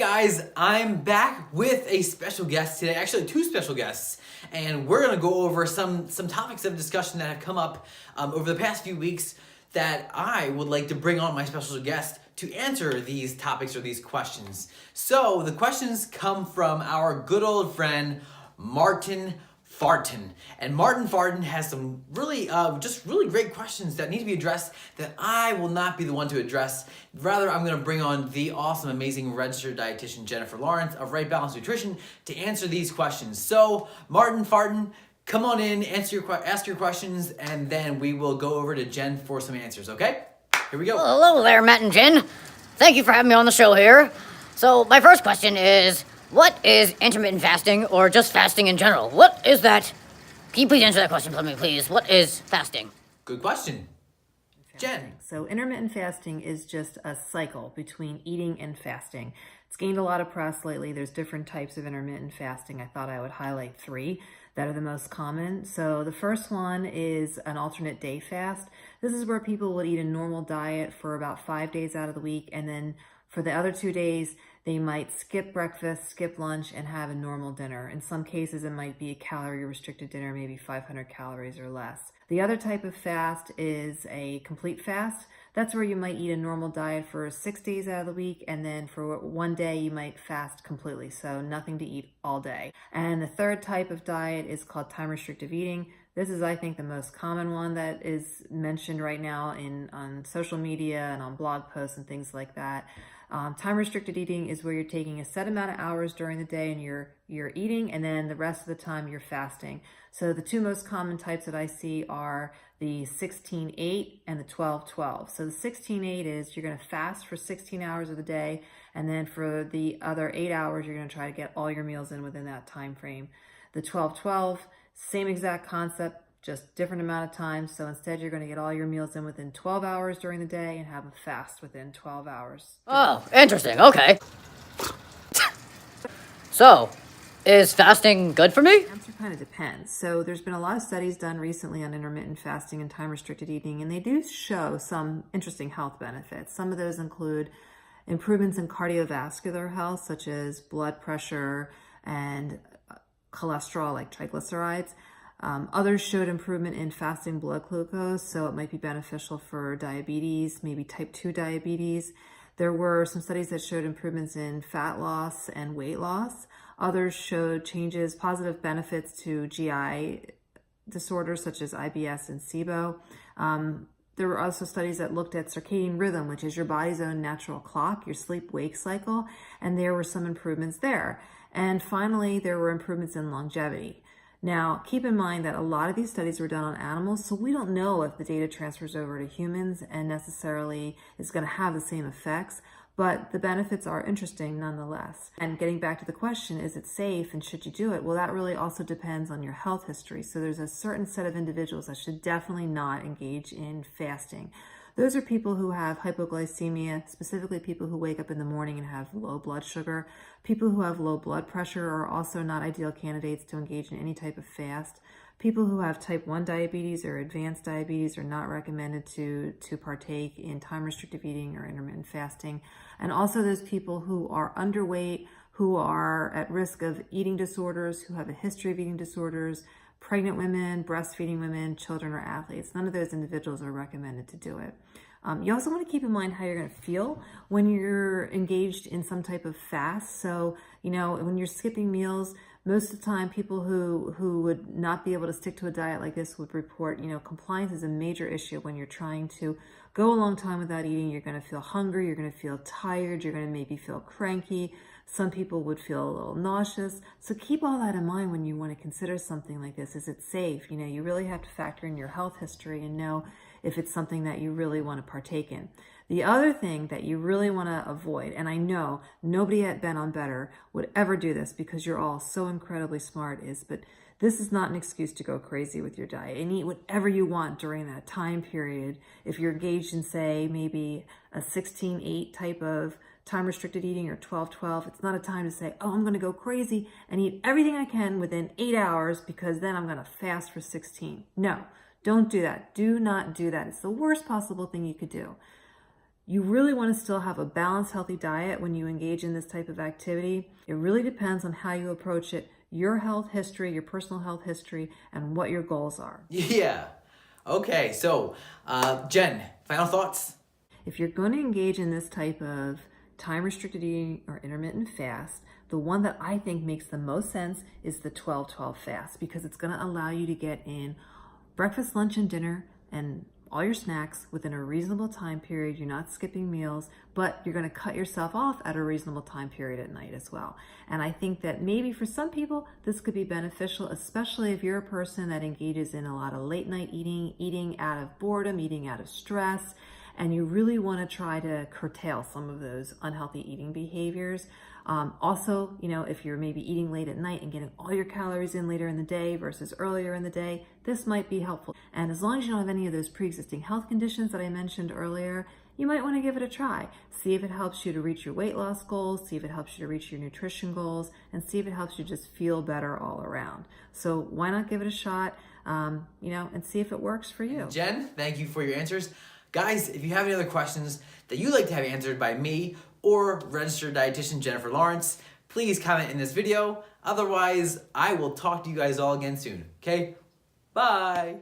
guys, I'm back with a special guest today, actually two special guests, and we're going to go over some topics of discussion that have come up over the past few weeks that I would like to bring on my special guest to answer these topics or these questions. So the questions come from our good old friend, Martin Farton. And Martin Farton has some really great questions that need to be addressed that I will not be the one to address. Rather, I'm going to bring on the awesome, amazing registered dietitian Jennifer Laurence of Right Balance Nutrition to answer these questions. So, Martin Farton, come on in, ask your questions, and then we will go over to Jen for some answers, okay? Here we go. Well, hello there, Matt and Jen. Thank you for having me on the show here. So, my first question is, what is intermittent fasting, or just fasting in general? What is that? Can you please answer that question for me, please? What is fasting? Good question. Jen. So intermittent fasting is just a cycle between eating and fasting. It's gained a lot of press lately. There's different types of intermittent fasting. I thought I would highlight three that are the most common. So the first one is an alternate day fast. This is where people will eat a normal diet for about 5 days out of the week, and then for the other 2 days, they might skip breakfast, skip lunch, and have a normal dinner. In some cases, it might be a calorie-restricted dinner, maybe 500 calories or less. The other type of fast is a complete fast. That's where you might eat a normal diet for 6 days out of the week, and then for 1 day, you might fast completely, so nothing to eat all day. And the third type of diet is called time-restrictive eating. This is, I think, the most common one that is mentioned right now on social media and on blog posts and things like that. Time-restricted eating is where you're taking a set amount of hours during the day and you're eating, and then the rest of the time you're fasting. So the two most common types that I see are the 16-8 and the 12-12. So the 16-8 is you're going to fast for 16 hours of the day, and then for the other 8 hours, you're going to try to get all your meals in within that time frame. The 12-12, same exact concept, just different amount of time. So instead, you're going to get all your meals in within 12 hours during the day and have a fast within 12 hours. Oh, interesting. Okay. So, is fasting good for me? The answer kind of depends. So there's been a lot of studies done recently on intermittent fasting and time-restricted eating, and they do show some interesting health benefits. Some of those include improvements in cardiovascular health, such as blood pressure and cholesterol, like triglycerides. Others showed improvement in fasting blood glucose, so it might be beneficial for diabetes, maybe type 2 diabetes. There were some studies that showed improvements in fat loss and weight loss. Others showed changes, positive benefits to GI disorders such as IBS and SIBO. There were also studies that looked at circadian rhythm, which is your body's own natural clock, your sleep-wake cycle, and there were some improvements there. And finally, there were improvements in longevity. Now, keep in mind that a lot of these studies were done on animals, so we don't know if the data transfers over to humans and necessarily is going to have the same effects, but the benefits are interesting nonetheless. And getting back to the question, is it safe and should you do it? Well, that really also depends on your health history. So there's a certain set of individuals that should definitely not engage in fasting. Those are people who have hypoglycemia, specifically people who wake up in the morning and have low blood sugar. People who have low blood pressure are also not ideal candidates to engage in any type of fast. People who have type 1 diabetes or advanced diabetes are not recommended to partake in time-restrictive eating or intermittent fasting. And also those people who are underweight, who are at risk of eating disorders, who have a history of eating disorders, pregnant women, breastfeeding women, children, or athletes. None of those individuals are recommended to do it. You also want to keep in mind how you're going to feel when you're engaged in some type of fast. So, when you're skipping meals, most of the time people who would not be able to stick to a diet like this would report, compliance is a major issue when you're trying to go a long time without eating. You're going to feel hungry, you're going to feel tired, you're going to maybe feel cranky. Some people would feel a little nauseous. So keep all that in mind when you want to consider something like this. Is it safe? You really have to factor in your health history and know if it's something that you really want to partake in. The other thing that you really want to avoid, and I know nobody at Ben on Better would ever do this because you're all so incredibly smart, but this is not an excuse to go crazy with your diet and eat whatever you want during that time period. If you're engaged in, say, maybe a 16-8 type of time-restricted eating or 12-12, it's not a time to say, oh, I'm going to go crazy and eat everything I can within 8 hours because then I'm going to fast for 16. No, don't do that. Do not do that. It's the worst possible thing you could do. You really want to still have a balanced, healthy diet when you engage in this type of activity. It really depends on how you approach it, your health history, your personal health history, and what your goals are. Yeah. Okay, so Jen, final thoughts? If you're going to engage in this type of time-restricted eating or intermittent fast, the one that I think makes the most sense is the 12-12 fast, because it's going to allow you to get in breakfast, lunch, and dinner and all your snacks within a reasonable time period. You're not skipping meals, but you're going to cut yourself off at a reasonable time period at night as well. And I think that maybe for some people, this could be beneficial, especially if you're a person that engages in a lot of late night eating, eating out of boredom, eating out of stress, and you really want to try to curtail some of those unhealthy eating behaviors. Also, if you're maybe eating late at night and getting all your calories in later in the day versus earlier in the day, this might be helpful. And as long as you don't have any of those pre-existing health conditions that I mentioned earlier, you might want to give it a try. See if it helps you to reach your weight loss goals, see if it helps you to reach your nutrition goals, and see if it helps you just feel better all around. So why not give it a shot, and see if it works for you. Jen, thank you for your answers. Guys, if you have any other questions that you'd like to have answered by me or registered dietitian Jennifer Laurence, please comment in this video. Otherwise, I will talk to you guys all again soon. Okay? Bye.